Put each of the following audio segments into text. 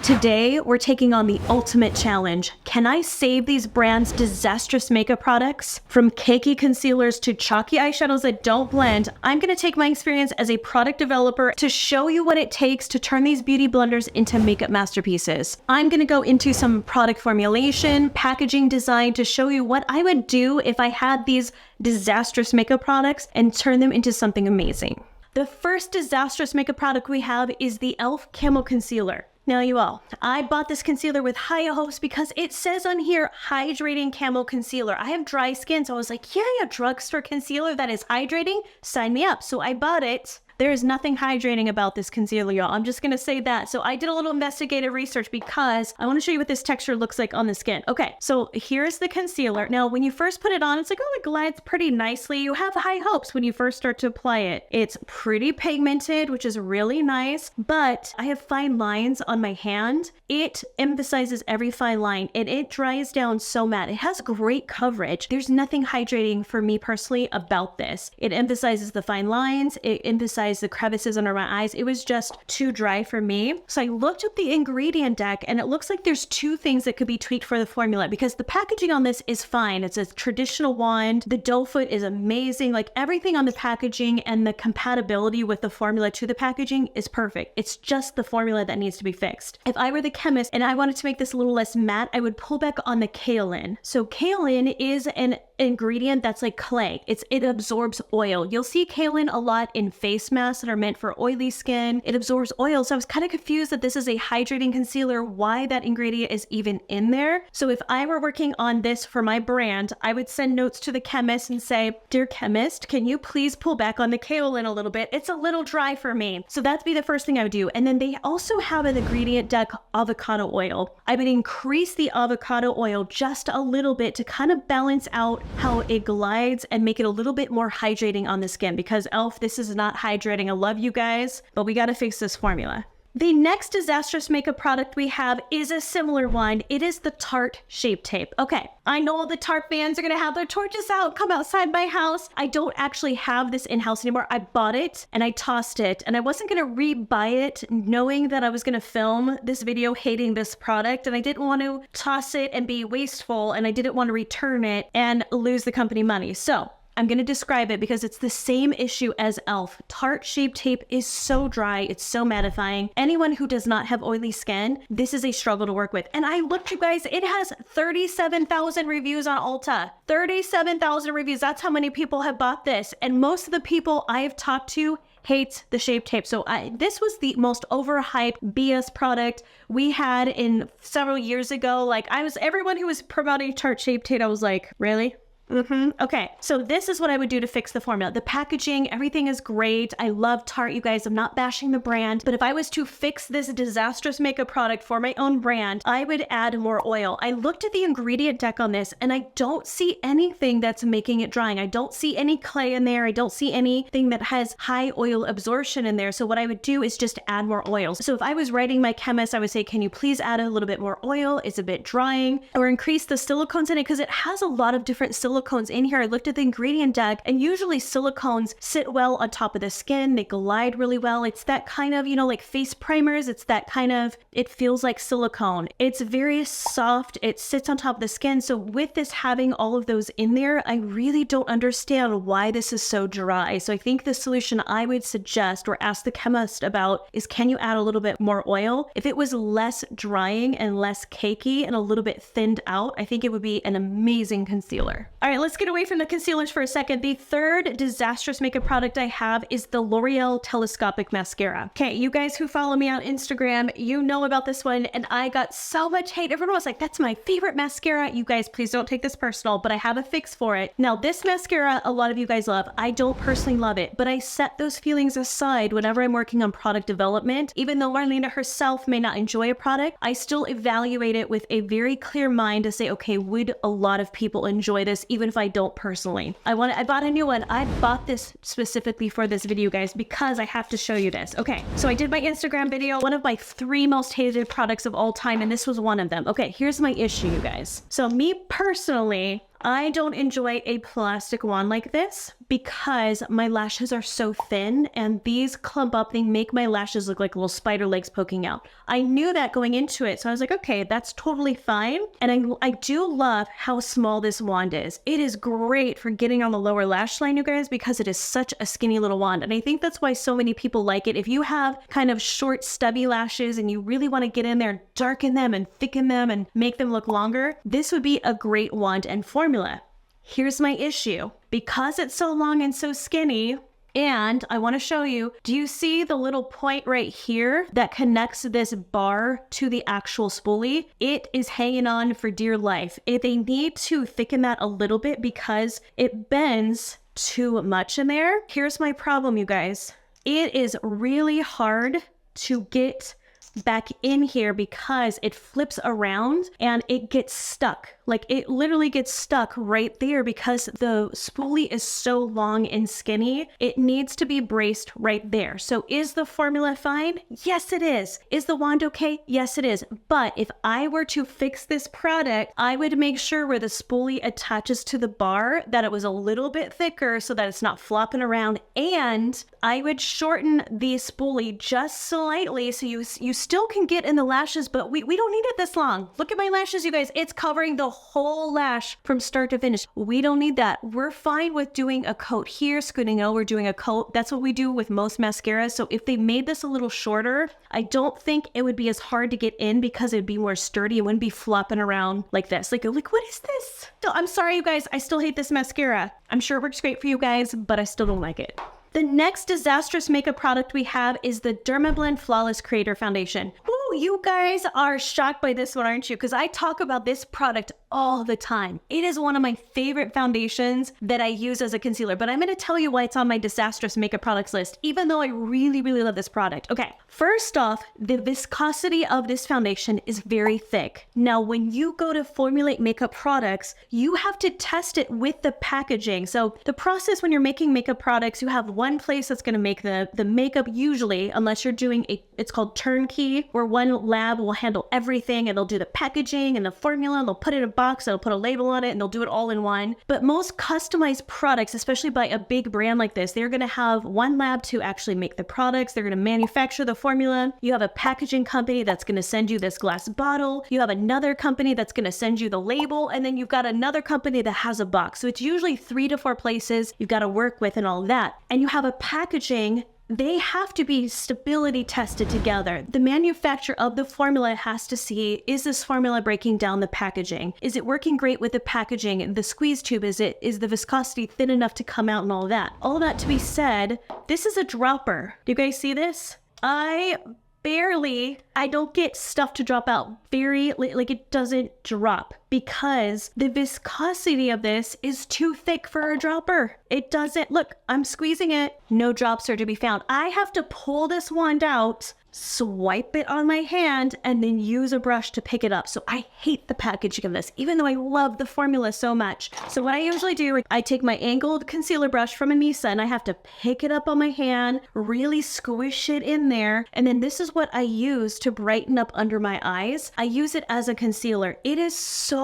Today, we're taking on the ultimate challenge. Can I save these brands' disastrous makeup products? From cakey concealers to chalky eyeshadows that don't blend, I'm gonna take my experience as a product developer to show you what it takes to turn these beauty blenders into makeup masterpieces. I'm gonna go into some product formulation, packaging design to show you what I would do if I had these disastrous makeup products and turn them into something amazing. The first disastrous makeup product we have is the e.l.f. Camo Concealer. Now you all, I bought this concealer with high hopes because it says on here, hydrating camo concealer. I have dry skin, so I was like, yeah, drugstore concealer that is hydrating, sign me up. So I bought it. There is nothing hydrating about this concealer, y'all. I'm just gonna say that. So I did a little investigative research because I wanna show you what this texture looks like on the skin. Okay, so here's the concealer. Now, when you first put it on, it's like, oh, it glides pretty nicely. You have high hopes when you first start to apply it. It's pretty pigmented, which is really nice, but I have fine lines on my hand. It emphasizes every fine line and it dries down so matte. It has great coverage. There's nothing hydrating for me personally about this. It emphasizes the fine lines. It emphasizes the crevices under my eyes. It was just too dry for me. So I looked up the ingredient deck and it looks like there's two things that could be tweaked for the formula because the packaging on this is fine. It's a traditional wand. The doe foot is amazing. Like everything on the packaging and the compatibility with the formula to the packaging is perfect. It's just the formula that needs to be fixed. If I were the chemist and I wanted to make this a little less matte, I would pull back on the kaolin. So kaolin is an ingredient that's like clay. It absorbs oil. You'll see kaolin a lot in face masks that are meant for oily skin. It absorbs oil. So I was kind of confused that this is a hydrating concealer, why that ingredient is even in there. So if I were working on this for my brand, I would send notes to the chemist and say, dear chemist, can you please pull back on the kaolin a little bit? It's a little dry for me. So that'd be the first thing I would do. And then they also have an ingredient deck, avocado oil. I would increase the avocado oil just a little bit to kind of balance out how it glides and make it a little bit more hydrating on the skin because e.l.f., this is not hydrating. I love you guys, but we got to fix this formula. The next disastrous makeup product we have is a similar one. It is the Tarte Shape Tape. Okay, I know all the Tarte fans are gonna have their torches out, come outside my house. I don't actually have this in-house anymore. I bought it and I tossed it and I wasn't gonna re-buy it knowing that I was gonna film this video hating this product and I didn't want to toss it and be wasteful and I didn't want to return it and lose the company money. So I'm going to describe it because it's the same issue as e.l.f. Tarte Shape Tape is so dry. It's so mattifying. Anyone who does not have oily skin, this is a struggle to work with. And I looked, you guys, it has 37,000 reviews on Ulta. 37,000 reviews. That's how many people have bought this. And most of the people I have talked to hates the Shape Tape. So this was the most overhyped BS product we had in several years ago. Like everyone who was promoting Tarte Shape Tape, I was like, really? Okay, so this is what I would do to fix the formula. The packaging, everything is great. I love Tarte, you guys. I'm not bashing the brand, but if I was to fix this disastrous makeup product for my own brand, I would add more oil. I looked at the ingredient deck on this and I don't see anything that's making it drying. I don't see any clay in there. I don't see anything that has high oil absorption in there. So what I would do is just add more oil. So if I was writing my chemist, I would say, can you please add a little bit more oil? It's a bit drying. Or increase the silicones in it because it has a lot of different silicones in here. I looked at the ingredient deck and usually silicones sit well on top of the skin. They glide really well. It's that kind of, like face primers. It's that kind of, it feels like silicone. It's very soft. It sits on top of the skin. So with this having all of those in there, I really don't understand why this is so dry. So I think the solution I would suggest or ask the chemist about is, can you add a little bit more oil? If it was less drying and less cakey and a little bit thinned out, I think it would be an amazing concealer. All right, let's get away from the concealers for a second. The third disastrous makeup product I have is the L'Oreal Telescopic Mascara. Okay, you guys who follow me on Instagram, you know about this one, and I got so much hate. Everyone was like, that's my favorite mascara. You guys, please don't take this personal, but I have a fix for it. Now, this mascara, a lot of you guys love. I don't personally love it, but I set those feelings aside whenever I'm working on product development. Even though Marlena herself may not enjoy a product, I still evaluate it with a very clear mind to say, okay, would a lot of people enjoy this, even if I don't personally. I bought a new one. I bought this specifically for this video, guys, because I have to show you this. Okay, so I did my Instagram video, one of my 3 most hated products of all time, and this was one of them. Okay, here's my issue, you guys. So me personally, I don't enjoy a plastic wand like this because my lashes are so thin and these clump up. They make my lashes look like little spider legs poking out. I knew that going into it, so I was like, okay, that's totally fine. And I do love how small this wand is. It is great for getting on the lower lash line, you guys, because it is such a skinny little wand. And I think that's why so many people like it. If you have kind of short, stubby lashes and you really want to get in there, darken them and thicken them and make them look longer, this would be a great wand and formula. Here's my issue. Because it's so long and so skinny, and I want to show you, do you see the little point right here that connects this bar to the actual spoolie? It is hanging on for dear life. They need to thicken that a little bit because it bends too much in there. Here's my problem, you guys. It is really hard to get back in here because it flips around and it gets stuck. Like it literally gets stuck right there because the spoolie is so long and skinny. It needs to be braced right there. So is the formula fine? Yes, it is. Is the wand okay? Yes, it is. But if I were to fix this product, I would make sure where the spoolie attaches to the bar that it was a little bit thicker so that it's not flopping around. And I would shorten the spoolie just slightly so you still can get in the lashes, but we don't need it this long. Look at my lashes, you guys. It's covering the whole lash from start to finish. We don't need that. We're fine with doing a coat here, scooting over, doing a coat. That's what we do with most mascaras. So if they made this a little shorter, I don't think it would be as hard to get in because it'd be more sturdy. It wouldn't be flopping around like this. Like what is this? I'm sorry, you guys. I still hate this mascara. I'm sure it works great for you guys, but I still don't like it. The next disastrous makeup product we have is the Dermablend Flawless Creator Foundation. Ooh, you guys are shocked by this one, aren't you? Because I talk about this product all the time. It is one of my favorite foundations that I use as a concealer, but I'm going to tell you why it's on my disastrous makeup products list, even though I really, really love this product. Okay, first off, the viscosity of this foundation is very thick. Now, when you go to formulate makeup products, you have to test it with the packaging. So the process when you're making makeup products, you have one place that's going to make the makeup usually, unless you're doing it's called turnkey, where one lab will handle everything and they'll do the packaging and the formula and they'll put it in a box, they'll put a label on it and they'll do it all in one. But most customized products, especially by a big brand like this, they're going to have one lab to actually make the products. They're going to manufacture the formula. You have a packaging company that's going to send you this glass bottle. You have another company that's going to send you the label. And then you've got another company that has a box. So it's usually 3 to 4 places you've got to work with and all that. And you have a packaging. They have to be stability tested together. The manufacturer of the formula has to see, is this formula breaking down the packaging? Is it working great with the packaging? The squeeze tube, is the viscosity thin enough to come out and all that? All that to be said, this is a dropper. Do you guys see this? I don't get stuff to drop out. Like it doesn't drop because the viscosity of this is too thick for a dropper. It doesn't, look, I'm squeezing it. No drops are to be found. I have to pull this wand out, swipe it on my hand, and then use a brush to pick it up. So I hate the packaging of this, even though I love the formula so much. So what I usually do, I take my angled concealer brush from Anissa and I have to pick it up on my hand, really squish it in there. And then this is what I use to brighten up under my eyes. I use it as a concealer. It is so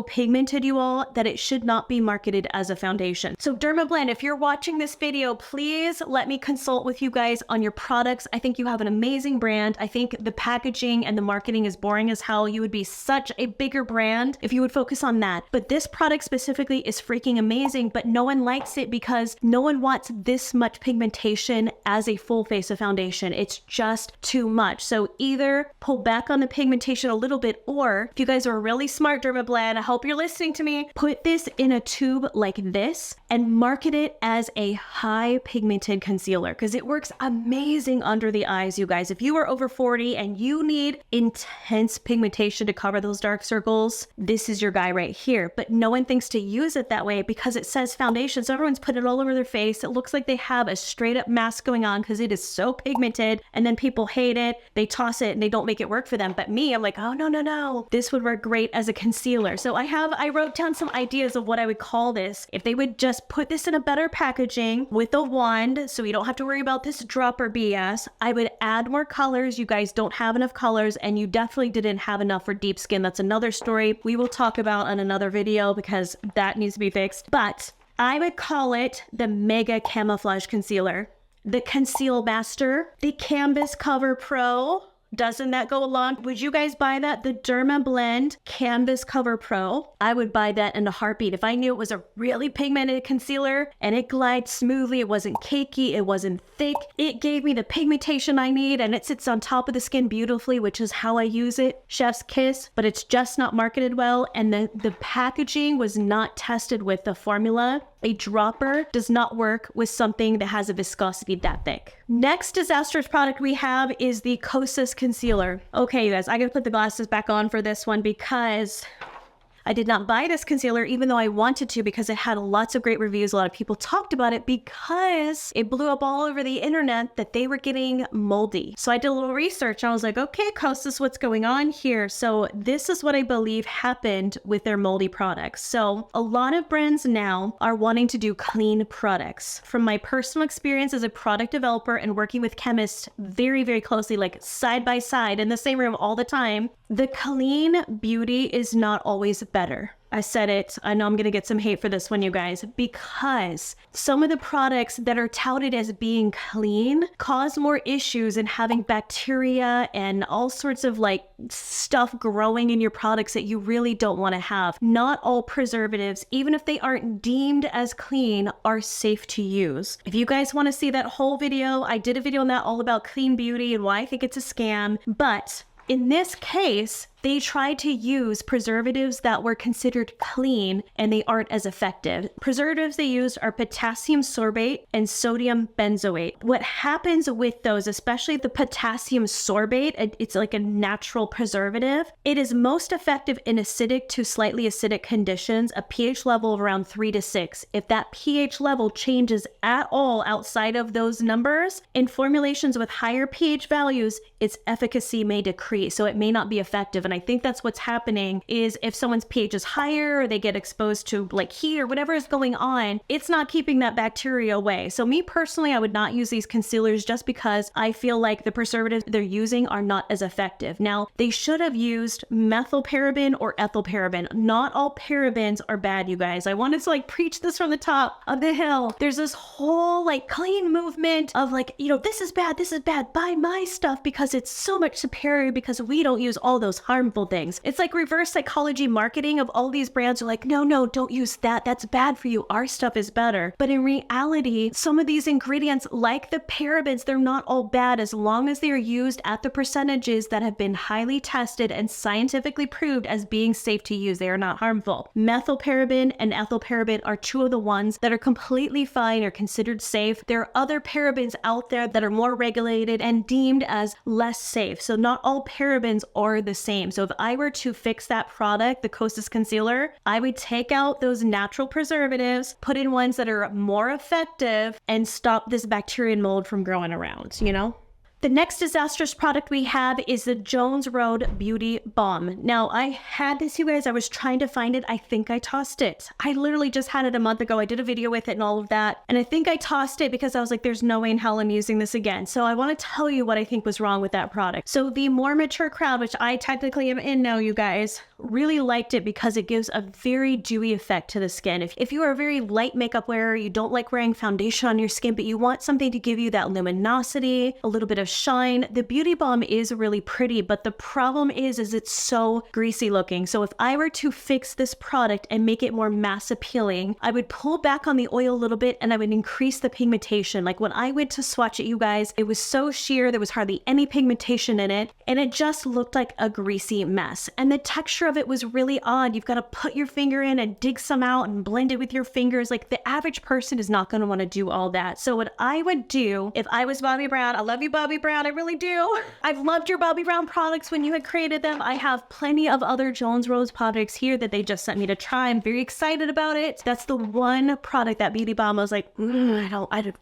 pigmented, you all, that it should not be marketed as a foundation. So Dermablend, if you're watching this video, please let me consult with you guys on your products. I think you have an amazing brand. I think the packaging and the marketing is boring as hell. You would be such a bigger brand if you would focus on that. But this product specifically is freaking amazing, but no one likes it because no one wants this much pigmentation as a full face of foundation. It's just too much. So either pull back on the pigmentation a little bit, or if you guys are really smart, Dermablend, I hope you're listening to me, put this in a tube like this and market it as a high pigmented concealer because it works amazing under the eyes, you guys. If you are over 40 and you need intense pigmentation to cover those dark circles, this is your guy right here. But no one thinks to use it that way because it says foundation. So everyone's putting it all over their face. It looks like they have a straight up mask going on because it is so pigmented, and then people hate it. They toss it and they don't make it work for them. But me, I'm like, oh no. This would work great as a concealer. So I wrote down some ideas of what I would call this. If they would just put this in a better packaging with a wand so we don't have to worry about this dropper BS, I would add add more colors. You guys don't have enough colors, and you definitely didn't have enough for deep skin. That's another story we will talk about on another video because that needs to be fixed. But I would call it the Mega Camouflage Concealer, the Conceal Master, the Canvas Cover Pro. Doesn't that go along? Would you guys buy that? The Derma Blend Canvas Cover Pro. I would buy that in a heartbeat. If I knew it was a really pigmented concealer and it glides smoothly, it wasn't cakey, it wasn't thick, it gave me the pigmentation I need, and it sits on top of the skin beautifully, which is how I use it. Chef's kiss, but it's just not marketed well, and the packaging was not tested with the formula. A dropper does not work with something that has a viscosity that thick. Next disastrous product we have is the Kosas Concealer. Okay, you guys, I gotta put the glasses back on for this one because I did not buy this concealer even though I wanted to, because it had lots of great reviews. A lot of people talked about it because it blew up all over the internet that they were getting moldy. So I did a little research and I was like, okay, Kosas, what's going on here? So this is what I believe happened with their moldy products. So a lot of brands now are wanting to do clean products. From my personal experience as a product developer and working with chemists very, very closely, like side by side in the same room all the time, the clean beauty is not always better. I said it. I know I'm going to get some hate for this one, you guys, because some of the products that are touted as being clean cause more issues and having bacteria and all sorts of like stuff growing in your products that you really don't want to have. Not all preservatives, even if they aren't deemed as clean, are safe to use. If you guys want to see that whole video, I did a video on that all about clean beauty and why I think it's a scam, but in this case, they tried to use preservatives that were considered clean and they aren't as effective. Preservatives they used are potassium sorbate and sodium benzoate. What happens with those, especially the potassium sorbate, it's like a natural preservative. It is most effective in acidic to slightly acidic conditions, a pH level of around 3 to 6. If that pH level changes at all outside of those numbers, in formulations with higher pH values, its efficacy may decrease, so it may not be effective. And I think that's what's happening is if someone's pH is higher or they get exposed to like heat or whatever is going on, it's not keeping that bacteria away. So me personally, I would not use these concealers just because I feel like the preservatives they're using are not as effective. Now, they should have used methylparaben or ethylparaben. Not all parabens are bad, you guys. I wanted to like preach this from the top of the hill. There's this whole like clean movement of like, you know, this is bad, buy my stuff because it's so much superior because we don't use all those harmful things. It's like reverse psychology marketing of all these brands are like, no, don't use that. That's bad for you. Our stuff is better. But in reality, some of these ingredients like the parabens, they're not all bad as long as they are used at the percentages that have been highly tested and scientifically proved as being safe to use. They are not harmful. Methylparaben and ethylparaben are two of the ones that are completely fine or considered safe. There are other parabens out there that are more regulated and deemed as less safe. So not all parabens are the same. So if I were to fix that product, the Kosas concealer, I would take out those natural preservatives, put in ones that are more effective, and stop this bacteria and mold from growing around, you know? The next disastrous product we have is the Jones Road Beauty Balm. Now, I had this, you guys. I was trying to find it. I think I tossed it. I literally just had it a month ago. I did a video with it and all of that. And I think I tossed it because I was like, there's no way in hell I'm using this again. So I want to tell you what I think was wrong with that product. So the more mature crowd, which I technically am in now, you guys, really liked it because it gives a very dewy effect to the skin. If you are a very light makeup wearer, you don't like wearing foundation on your skin, but you want something to give you that luminosity, a little bit of shine, the Beauty Balm is really pretty, but the problem is it's so greasy looking. So if I were to fix this product and make it more mass appealing, I would pull back on the oil a little bit and I would increase the pigmentation. Like when I went to swatch it, you guys, it was so sheer, there was hardly any pigmentation in it, and it just looked like a greasy mess. And the texture of it was really odd. You've got to put your finger in and dig some out and blend it with your fingers. Like the average person is not going to want to do all that. So what I would do if I was Bobbi Brown, I love you, Bobbi Brown, I really do. I've loved your Bobbi Brown products when you had created them. I have plenty of other Jones Road products here that they just sent me to try. I'm very excited about it. That's the one product that Beauty Balm was like, I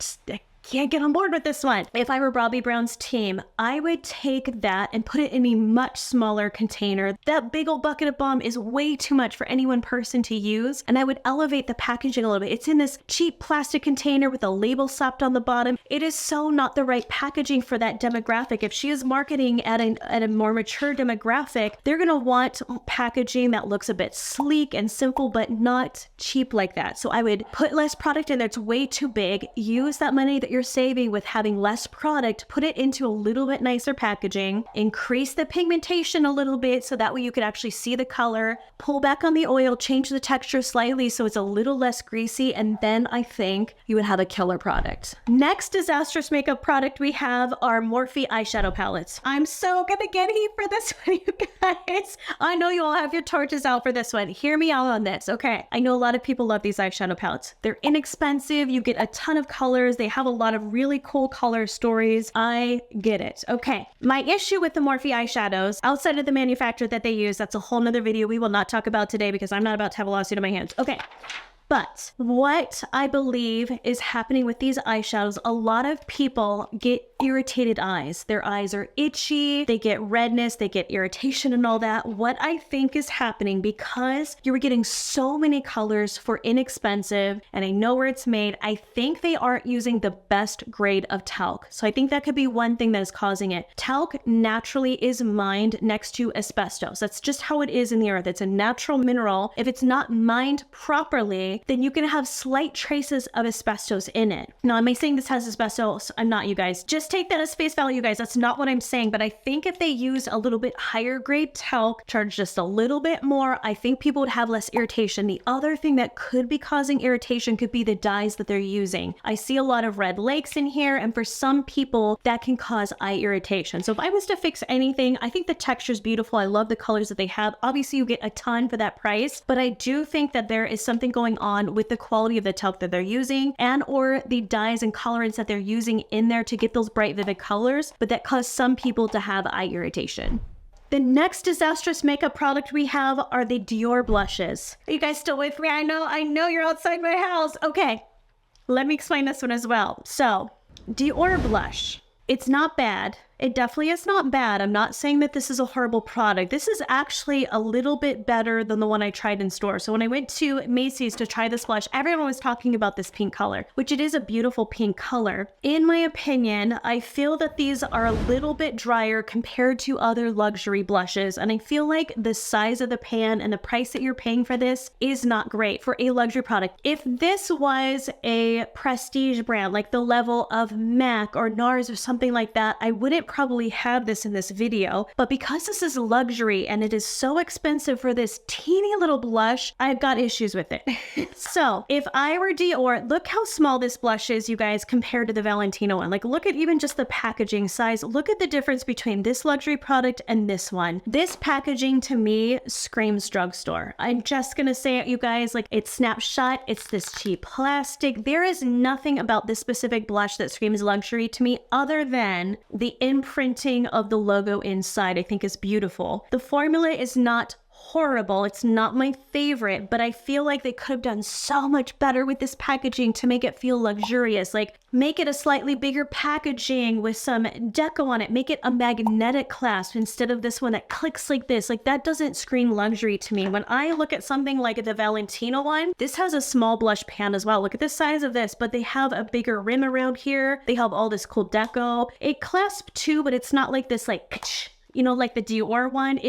can't get on board with this one. If I were Bobbi Brown's team, I would take that and put it in a much smaller container. That big old bucket of Balm is way too much for any one person to use, and I would elevate the packaging a little bit. It's in this cheap plastic container with a label slapped on the bottom. It is so not the right packaging for that demographic. If she is marketing at a more mature demographic, they're gonna want packaging that looks a bit sleek and simple, but not cheap like that. So I would put less product in there. It's way too big. Use that money that you're saving with having less product, put it into a little bit nicer packaging, increase the pigmentation a little bit so that way you could actually see the color, pull back on the oil, change the texture slightly so it's a little less greasy, and then I think you would have a killer product. Next disastrous makeup product we have are Morphe eyeshadow palettes. I'm so gonna get heat for this one, you guys. I know you all have your torches out for this one. Hear me out on this, okay? I know a lot of people love these eyeshadow palettes. They're inexpensive, you get a ton of colors, they have a lot of really cool color stories. I get it. Okay, my issue with the Morphe eyeshadows, outside of the manufacturer that they use, that's a whole nother video we will not talk about today because I'm not about to have a lawsuit in my hands. Okay. But what I believe is happening with these eyeshadows, a lot of people get irritated eyes. Their eyes are itchy, they get redness, they get irritation and all that. What I think is happening, because you're getting so many colors for inexpensive, and I know where it's made, I think they aren't using the best grade of talc. So I think that could be one thing that is causing it. Talc naturally is mined next to asbestos. That's just how it is in the earth. It's a natural mineral. If it's not mined properly, then you can have slight traces of asbestos in it. Now, am I saying this has asbestos? I'm not, you guys. Just take that as face value, you guys. That's not what I'm saying, but I think if they use a little bit higher grade talc, charge just a little bit more, I think people would have less irritation. The other thing that could be causing irritation could be the dyes that they're using. I see a lot of red lakes in here, and for some people, that can cause eye irritation. So if I was to fix anything, I think the texture is beautiful. I love the colors that they have. Obviously, you get a ton for that price, but I do think that there is something going on with the quality of the talc that they're using and or the dyes and colorants that they're using in there to get those bright, vivid colors, but that cause some people to have eye irritation. The next disastrous makeup product we have are the Dior blushes. Are you guys still with me? I know you're outside my house. Okay, let me explain this one as well. So, Dior blush, it's not bad. It definitely is not bad. I'm not saying that this is a horrible product. This is actually a little bit better than the one I tried in store. So when I went to Macy's to try this blush, everyone was talking about this pink color, which it is a beautiful pink color. In my opinion, I feel that these are a little bit drier compared to other luxury blushes. And I feel like the size of the pan and the price that you're paying for this is not great for a luxury product. If this was a prestige brand, like the level of MAC or NARS or something like that, I wouldn't probably have this in this video, but because this is luxury and it is so expensive for this teeny little blush, I've got issues with it. So if I were Dior, look how small this blush is, you guys, compared to the Valentino one. Like, look at even just the packaging size. Look at the difference between this luxury product and this one. This packaging to me screams drugstore. I'm just gonna say it, you guys, like, it's snapshot, it's this cheap plastic. There is nothing about this specific blush that screams luxury to me other than the imprinting of the logo inside. I think is beautiful. The formula is not horrible. It's not my favorite, but I feel like they could have done so much better with this packaging to make it feel luxurious. Like, make it a slightly bigger packaging with some deco on it. Make it a magnetic clasp instead of this one that clicks like this. Like, that doesn't scream luxury to me. When I look at something like the Valentino one, this has a small blush pan as well. Look at the size of this, but they have a bigger rim around here. They have all this cool deco. It clasps too, but it's not like this, like, you know, like the Dior one.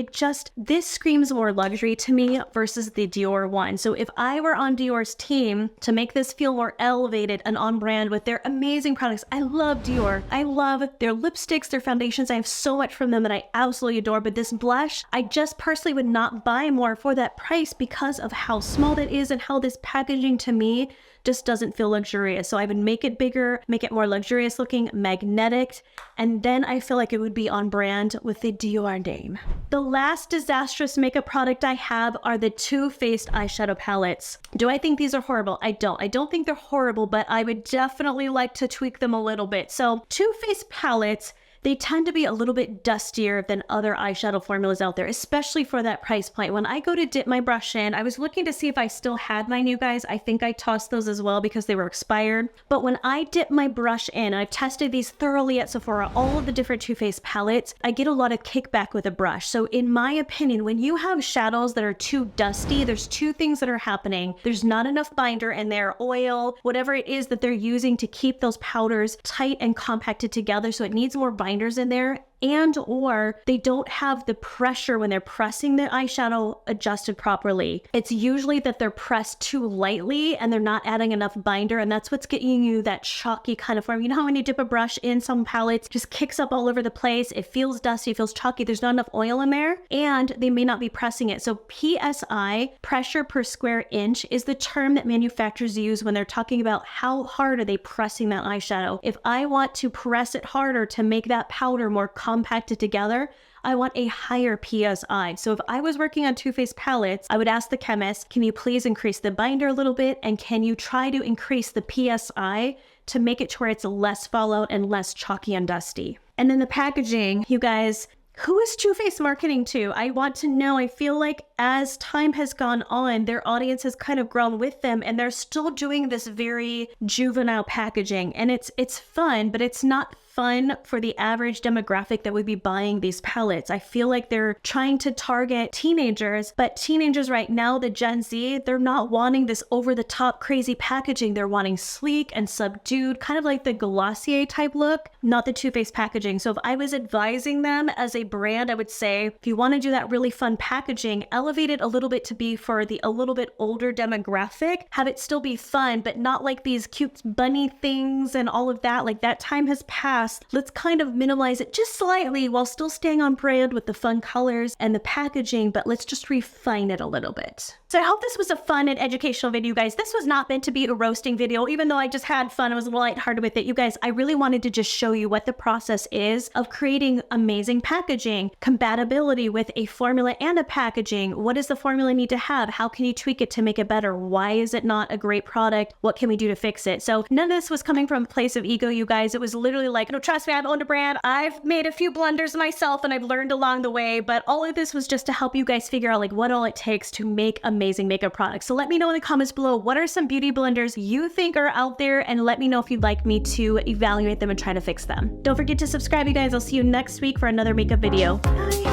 This screams more luxury to me versus the Dior one. So if I were on Dior's team to make this feel more elevated and on brand with their amazing products, I love Dior. I love their lipsticks, their foundations. I have so much from them that I absolutely adore. But this blush, I just personally would not buy more for that price because of how small that is and how this packaging to me just doesn't feel luxurious. So I would make it bigger, make it more luxurious looking, magnetic, and then I feel like it would be on brand with the Dior name. The last disastrous makeup product I have are the Too Faced eyeshadow palettes. Do I think these are horrible? I don't. I don't think they're horrible, but I would definitely like to tweak them a little bit. So Too Faced palettes, they tend to be a little bit dustier than other eyeshadow formulas out there, especially for that price point. When I go to dip my brush in, I was looking to see if I still had my new guys. I think I tossed those as well because they were expired. But when I dip my brush in, I've tested these thoroughly at Sephora, all of the different Too Faced palettes, I get a lot of kickback with a brush. So in my opinion, when you have shadows that are too dusty, there's two things that are happening. There's not enough binder in there, oil, whatever it is that they're using to keep those powders tight and compacted together. So it needs more binders in there. And or they don't have the pressure when they're pressing the eyeshadow adjusted properly. It's usually that they're pressed too lightly and they're not adding enough binder, and that's what's getting you that chalky kind of form. You know how when you dip a brush in some palettes, it just kicks up all over the place, it feels dusty, it feels chalky, there's not enough oil in there, and they may not be pressing it. So PSI, pressure per square inch, is the term that manufacturers use when they're talking about how hard are they pressing that eyeshadow. If I want to press it harder to make that powder more compacted together, I want a higher PSI. So if I was working on Too Faced palettes, I would ask the chemist, can you please increase the binder a little bit? And can you try to increase the PSI to make it to where it's less fallout and less chalky and dusty? And then the packaging, you guys, who is Too Faced marketing to? I want to know. I feel like as time has gone on, their audience has kind of grown with them, and they're still doing this very juvenile packaging. And it's fun, but it's not fun for the average demographic that would be buying these palettes. I feel like they're trying to target teenagers, but teenagers right now, the Gen Z, they're not wanting this over-the-top crazy packaging. They're wanting sleek and subdued, kind of like the Glossier type look, not the Too Faced packaging. So if I was advising them as a brand, I would say, if you want to do that really fun packaging, elevate it a little bit to be for the a little bit older demographic, have it still be fun, but not like these cute bunny things and all of that. Like, that time has passed. Let's kind of minimize it just slightly while still staying on brand with the fun colors and the packaging, but let's just refine it a little bit. So I hope this was a fun and educational video, guys. This was not meant to be a roasting video, even though I just had fun. I was a little lighthearted with it. You guys, I really wanted to just show you what the process is of creating amazing packaging, compatibility with a formula and a packaging. What does the formula need to have? How can you tweak it to make it better? Why is it not a great product? What can we do to fix it? So none of this was coming from a place of ego, you guys. It was literally like, no, trust me, I've owned a brand. I've made a few blunders myself and I've learned along the way, but all of this was just to help you guys figure out like what all it takes to make amazing makeup products. So let me know in the comments below, what are some beauty blunders you think are out there, and let me know if you'd like me to evaluate them and try to fix them. Don't forget to subscribe, you guys. I'll see you next week for another makeup video. Bye.